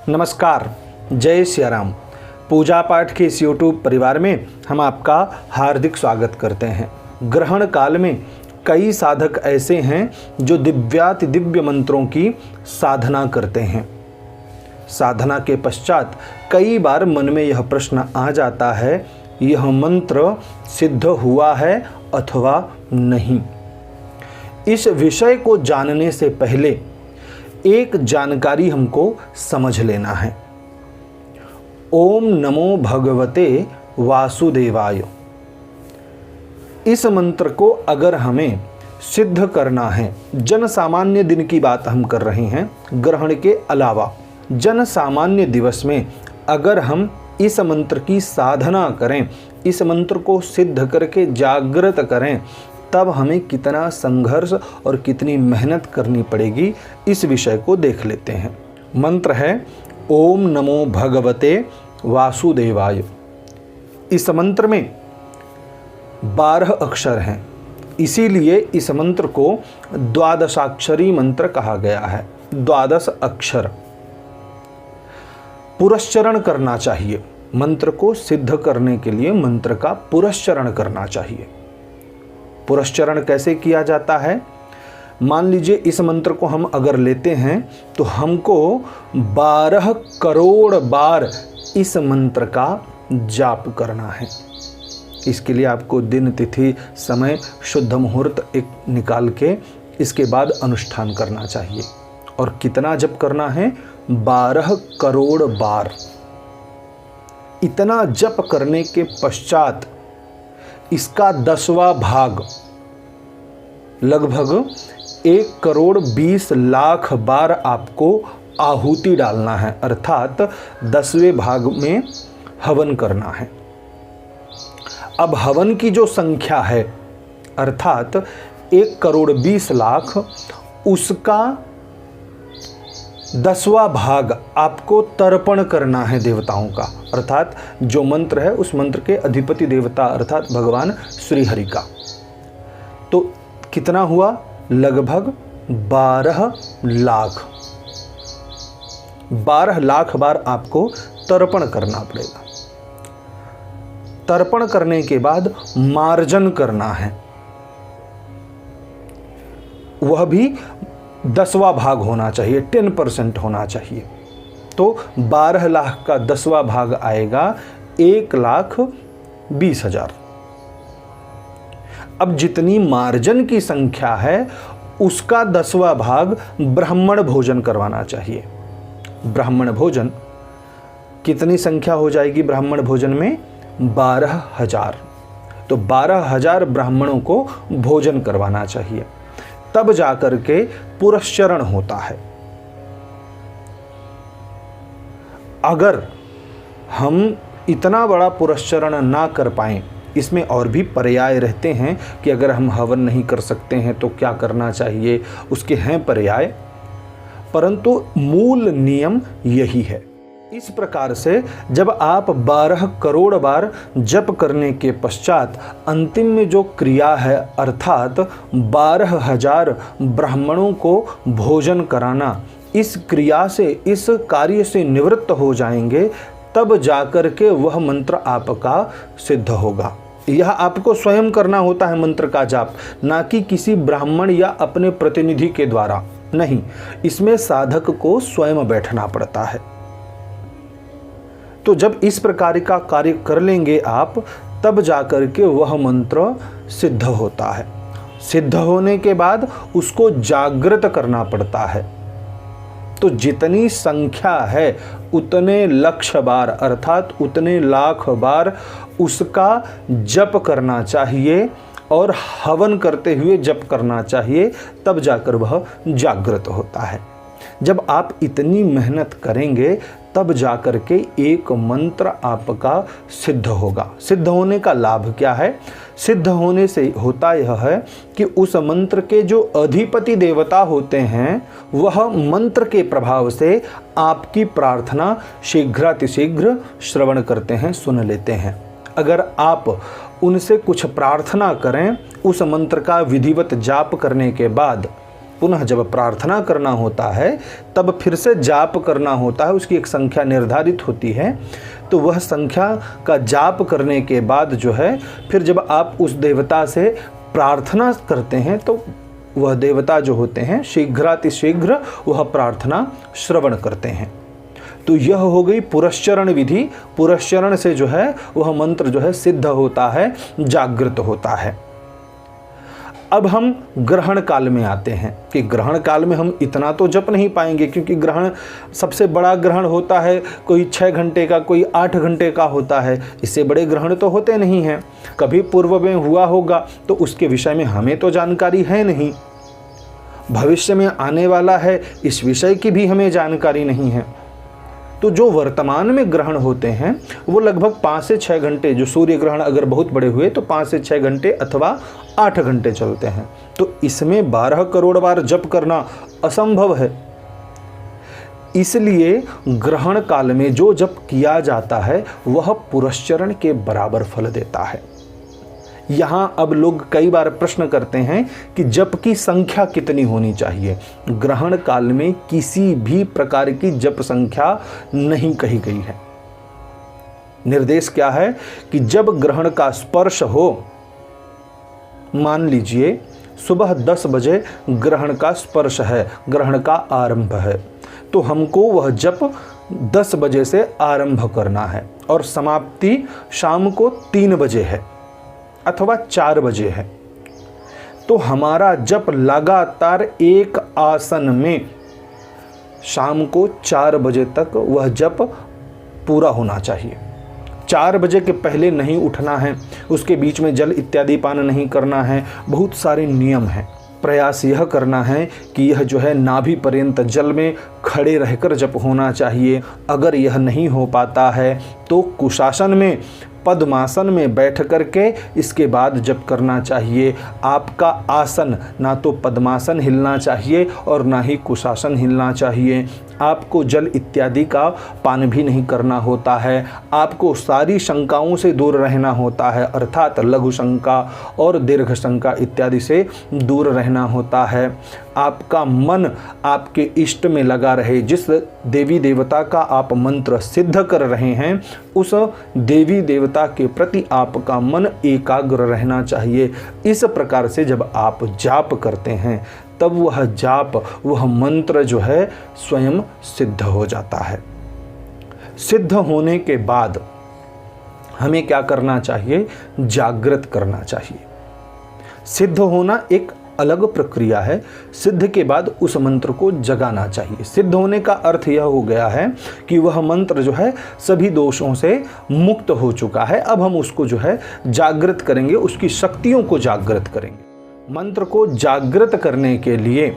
नमस्कार, जय सिया राम। पूजा पाठ के इस YouTube परिवार में हम आपका हार्दिक स्वागत करते हैं। ग्रहण काल में कई साधक ऐसे हैं जो दिव्याति दिव्य मंत्रों की साधना करते हैं। साधना के पश्चात कई बार मन में यह प्रश्न आ जाता है, यह मंत्र सिद्ध हुआ है अथवा नहीं। इस विषय को जानने से पहले एक जानकारी हमको समझ लेना है। ओम नमो भगवते वासुदेवाय। इस मंत्र को अगर हमें सिद्ध करना है, जन सामान्य दिन की बात हम कर रहे हैं, ग्रहण के अलावा जन सामान्य दिवस में अगर हम इस मंत्र की साधना करें, इस मंत्र को सिद्ध करके जागृत करें, तब हमें कितना संघर्ष और कितनी मेहनत करनी पड़ेगी, इस विषय को देख लेते हैं। मंत्र है ओम नमो भगवते वासुदेवाय। इस मंत्र में 12 अक्षर हैं, इसीलिए इस मंत्र को द्वादशाक्षरी मंत्र कहा गया है। 12 अक्षर। पुरस्चरण करना चाहिए। मंत्र को सिद्ध करने के लिए मंत्र का पुरस्चरण करना चाहिए। पुरस्चरण कैसे किया जाता है? मान लीजिए इस मंत्र को हम अगर लेते हैं तो हमको 12 करोड़ बार इस मंत्र का जाप करना है। इसके लिए आपको दिन, तिथि, समय, शुद्ध मुहूर्त एक निकाल के इसके बाद अनुष्ठान करना चाहिए। और कितना जप करना है? 12 करोड़ बार। इतना जप करने के पश्चात इसका 10वां भाग, लगभग 1 करोड़ 20 लाख बार आपको आहुति डालना है, अर्थात 10वें भाग में हवन करना है। अब हवन की जो संख्या है, अर्थात 1 करोड़ 20 लाख, उसका 10वां भाग आपको तर्पण करना है देवताओं का, अर्थात जो मंत्र है उस मंत्र के अधिपति देवता अर्थात भगवान श्री हरि का। तो कितना हुआ? लगभग 12 लाख। 12 लाख बार आपको तर्पण करना पड़ेगा। तर्पण करने के बाद मार्जन करना है, वह भी 10वां भाग होना चाहिए, 10% होना चाहिए। तो 12 लाख का 10वां भाग आएगा 1,20,000। अब जितनी मार्जन की संख्या है उसका 10वां भाग ब्राह्मण भोजन करवाना चाहिए। ब्राह्मण भोजन कितनी संख्या हो जाएगी ब्राह्मण भोजन में? 12,000। तो 12,000 ब्राह्मणों को भोजन करवाना चाहिए, तब जाकर के पुरस्चरण होता है। अगर हम इतना बड़ा पुरस्चरण ना कर पाएं, इसमें और भी पर्याय रहते हैं कि अगर हम हवन नहीं कर सकते हैं तो क्या करना चाहिए, उसके हैं पर्याय, परंतु मूल नियम यही है। इस प्रकार से जब आप 12 करोड़ बार जप करने के पश्चात अंतिम में जो क्रिया है, अर्थात 12,000 ब्राह्मणों को भोजन कराना, इस क्रिया से, इस कार्य से निवृत्त हो जाएंगे, तब जाकर के वह मंत्र आपका सिद्ध होगा। यह आपको स्वयं करना होता है मंत्र का जाप, ना कि किसी ब्राह्मण या अपने प्रतिनिधि के द्वारा। नहीं, इसमें साधक को स्वयं बैठना पड़ता है। तो जब इस प्रकार का कार्य कर लेंगे आप, तब जाकर के वह मंत्र सिद्ध होता है। सिद्ध होने के बाद उसको जागृत करना पड़ता है। तो जितनी संख्या है उतने लक्ष बार, अर्थात उतने लाख बार उसका जप करना चाहिए और हवन करते हुए जप करना चाहिए, तब जाकर वह जागृत होता है। जब आप इतनी मेहनत करेंगे तब जाकर के एक मंत्र आपका सिद्ध होगा। सिद्ध होने का लाभ क्या है? सिद्ध होने से होता यह है कि उस मंत्र के जो अधिपति देवता होते हैं वह मंत्र के प्रभाव से आपकी प्रार्थना शीघ्रातिशीघ्र श्रवण करते हैं, सुन लेते हैं। अगर आप उनसे कुछ प्रार्थना करें, उस मंत्र का विधिवत जाप करने के बाद पुनः जब प्रार्थना करना होता है तब फिर से जाप करना होता है। उसकी एक संख्या निर्धारित होती है, तो वह संख्या का जाप करने के बाद जो है फिर जब आप उस देवता से प्रार्थना करते हैं तो वह देवता जो होते हैं शीघ्रातिशीघ्र वह प्रार्थना श्रवण करते हैं। तो यह हो गई पुरस्चरण विधि। पुरस्चरण से जो है वह मंत्र जो है सिद्ध होता है, जागृत होता है। अब हम ग्रहण काल में आते हैं कि ग्रहण काल में हम इतना तो जप नहीं पाएंगे, क्योंकि ग्रहण सबसे बड़ा ग्रहण होता है, कोई 6 घंटे का, कोई 8 घंटे का होता है। इससे बड़े ग्रहण तो होते नहीं हैं। कभी पूर्व में हुआ होगा तो उसके विषय में हमें तो जानकारी है नहीं, भविष्य में आने वाला है इस विषय की भी हमें जानकारी नहीं है। तो जो वर्तमान में ग्रहण होते हैं वो लगभग 5 से 6 घंटे, जो सूर्य ग्रहण अगर बहुत बड़े हुए तो 5 से 6 घंटे अथवा 8 घंटे चलते हैं। तो इसमें 12 करोड़ बार जप करना असंभव है। इसलिए ग्रहण काल में जो जप किया जाता है वह पुरस्चरण के बराबर फल देता है। यहाँ अब लोग कई बार प्रश्न करते हैं कि जप की संख्या कितनी होनी चाहिए। ग्रहण काल में किसी भी प्रकार की जप संख्या नहीं कही गई है। निर्देश क्या है कि जब ग्रहण का स्पर्श हो, मान लीजिए सुबह 10 बजे ग्रहण का स्पर्श है, ग्रहण का आरंभ है, तो हमको वह जप 10 बजे से आरंभ करना है और समाप्ति शाम को 3 बजे है अथवा 4 बजे है। तो हमारा जप लगातार एक आसन में शाम को 4 बजे तक वह जप पूरा होना चाहिए। 4 बजे के पहले नहीं उठना है, उसके बीच में जल इत्यादि पान नहीं करना है। बहुत सारे नियम हैं। प्रयास यह करना है कि यह जो है नाभि पर्यंत जल में खड़े रहकर जप होना चाहिए। अगर यह नहीं हो पाता है तो कुशासन में, पद्मासन में बैठ करके इसके बाद जप करना चाहिए। आपका आसन ना तो पद्मासन हिलना चाहिए और ना ही कुशासन हिलना चाहिए। आपको जल इत्यादि का पान भी नहीं करना होता है। आपको सारी शंकाओं से दूर रहना होता है, अर्थात लघु शंका और दीर्घ शंका इत्यादि से दूर रहना होता है। आपका मन आपके इष्ट में लगा रहे। जिस देवी देवता का आप मंत्र सिद्ध कर रहे हैं उस देवी देवता के प्रति आपका मन एकाग्र रहना चाहिए। इस प्रकार से जब आप जाप करते हैं तब वह जाप, वह मंत्र जो है स्वयं सिद्ध हो जाता है। सिद्ध होने के बाद हमें क्या करना चाहिए? जागृत करना चाहिए। सिद्ध होना एक अलग प्रक्रिया है। सिद्ध के बाद उस मंत्र को जगाना चाहिए। सिद्ध होने का अर्थ यह हो गया है कि वह मंत्र जो है सभी दोषों से मुक्त हो चुका है। अब हम उसको जो है जागृत करेंगे, उसकी शक्तियों को जागृत करेंगे। मंत्र को जागृत करने के लिए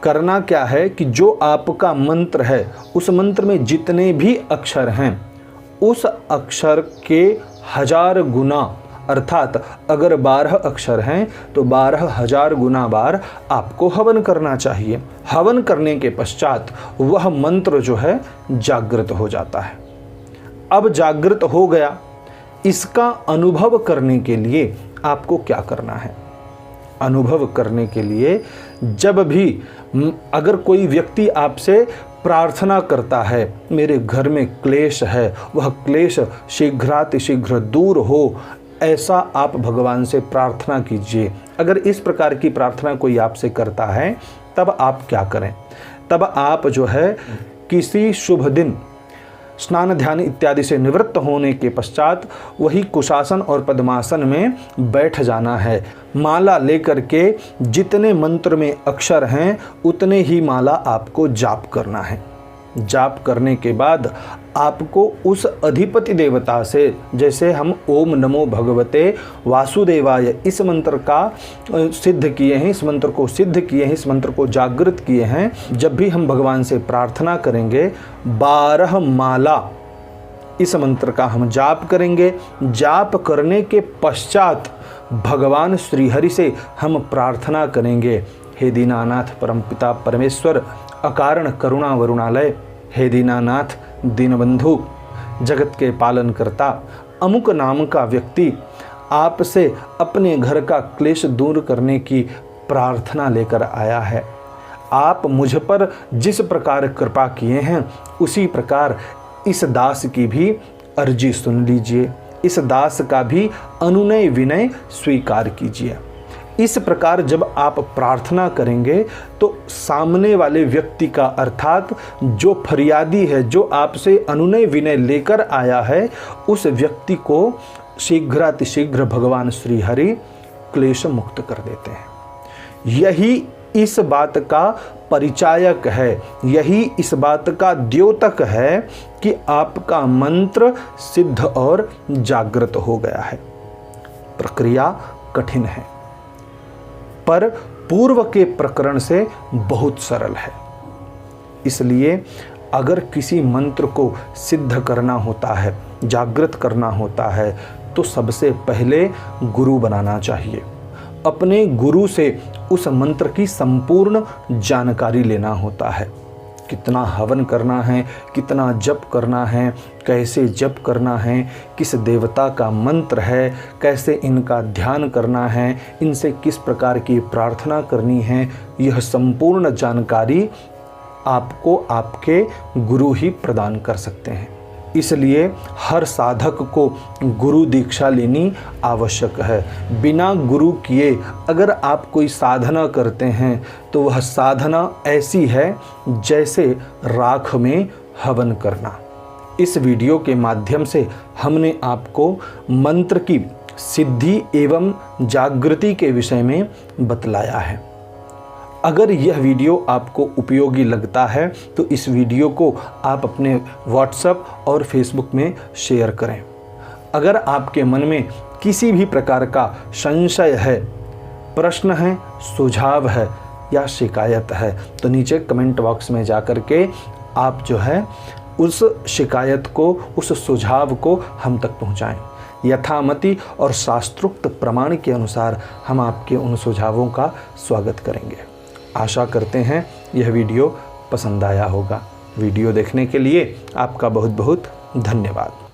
करना क्या है कि जो आपका मंत्र है उस मंत्र में जितने भी अक्षर हैं उस अक्षर के 1000 गुना, अर्थात अगर 12 अक्षर हैं तो 12,000 गुना बार आपको हवन करना चाहिए। हवन करने के पश्चात वह मंत्र जो है जागृत हो जाता है। अब जागृत हो गया, इसका अनुभव करने के लिए आपको क्या करना है? अनुभव करने के लिए जब भी अगर कोई व्यक्ति आपसे प्रार्थना करता है, मेरे घर में क्लेश है, वह क्लेश शीघ्रातिशीघ्र दूर हो, ऐसा आप भगवान से प्रार्थना कीजिए। अगर इस प्रकार की प्रार्थना कोई आपसे करता है तब आप क्या करें? तब आप जो है किसी शुभ दिन स्नान ध्यान इत्यादि से निवृत्त होने के पश्चात वही कुशासन और पद्मासन में बैठ जाना है। माला लेकर के जितने मंत्र में अक्षर हैं उतने ही माला आपको जाप करना है। जाप करने के बाद आपको उस अधिपति देवता से, जैसे हम ओम नमो भगवते वासुदेवाय इस मंत्र का सिद्ध किए हैं, इस मंत्र को सिद्ध किए हैं, इस मंत्र को जागृत किए हैं, जब भी हम भगवान से प्रार्थना करेंगे 12 माला इस मंत्र का हम जाप करेंगे। जाप करने के पश्चात भगवान श्रीहरि से हम प्रार्थना करेंगे, हे दीनानाथ परमपिता परमेश्वर अकारण करुणा वरुणालय, हे दीनानाथ दीनबंधु जगत के पालन करता, अमुक नाम का व्यक्ति आपसे अपने घर का क्लेश दूर करने की प्रार्थना लेकर आया है। आप मुझ पर जिस प्रकार कृपा किए हैं उसी प्रकार इस दास की भी अर्जी सुन लीजिए, इस दास का भी अनुनय विनय स्वीकार कीजिए। इस प्रकार जब आप प्रार्थना करेंगे तो सामने वाले व्यक्ति का, अर्थात जो फरियादी है, जो आपसे अनुनय विनय लेकर आया है, उस व्यक्ति को शीघ्रातिशीघ्र भगवान श्री हरि क्लेश मुक्त कर देते हैं। यही इस बात का परिचायक है, यही इस बात का द्योतक है कि आपका मंत्र सिद्ध और जागृत हो गया है। प्रक्रिया कठिन है पर पूर्व के प्रकरण से बहुत सरल है। इसलिए अगर किसी मंत्र को सिद्ध करना होता है, जागृत करना होता है, तो सबसे पहले गुरु बनाना चाहिए। अपने गुरु से उस मंत्र की संपूर्ण जानकारी लेना होता है। कितना हवन करना है, कितना जप करना है, कैसे जप करना है, किस देवता का मंत्र है, कैसे इनका ध्यान करना है, इनसे किस प्रकार की प्रार्थना करनी है, यह संपूर्ण जानकारी आपको आपके गुरु ही प्रदान कर सकते हैं। इसलिए हर साधक को गुरु दीक्षा लेनी आवश्यक है। बिना गुरु किए अगर आप कोई साधना करते हैं तो वह साधना ऐसी है जैसे राख में हवन करना। इस वीडियो के माध्यम से हमने आपको मंत्र की सिद्धि एवं जागृति के विषय में बतलाया है। अगर यह वीडियो आपको उपयोगी लगता है तो इस वीडियो को आप अपने व्हाट्सएप और फेसबुक में शेयर करें। अगर आपके मन में किसी भी प्रकार का संशय है, प्रश्न है, सुझाव है या शिकायत है तो नीचे कमेंट बॉक्स में जाकर के आप जो है उस शिकायत को, उस सुझाव को हम तक पहुंचाएं। यथामति और शास्त्रोक्त प्रमाण के अनुसार हम आपके उन सुझावों का स्वागत करेंगे। आशा करते हैं यह वीडियो पसंद आया होगा। वीडियो देखने के लिए आपका बहुत बहुत धन्यवाद।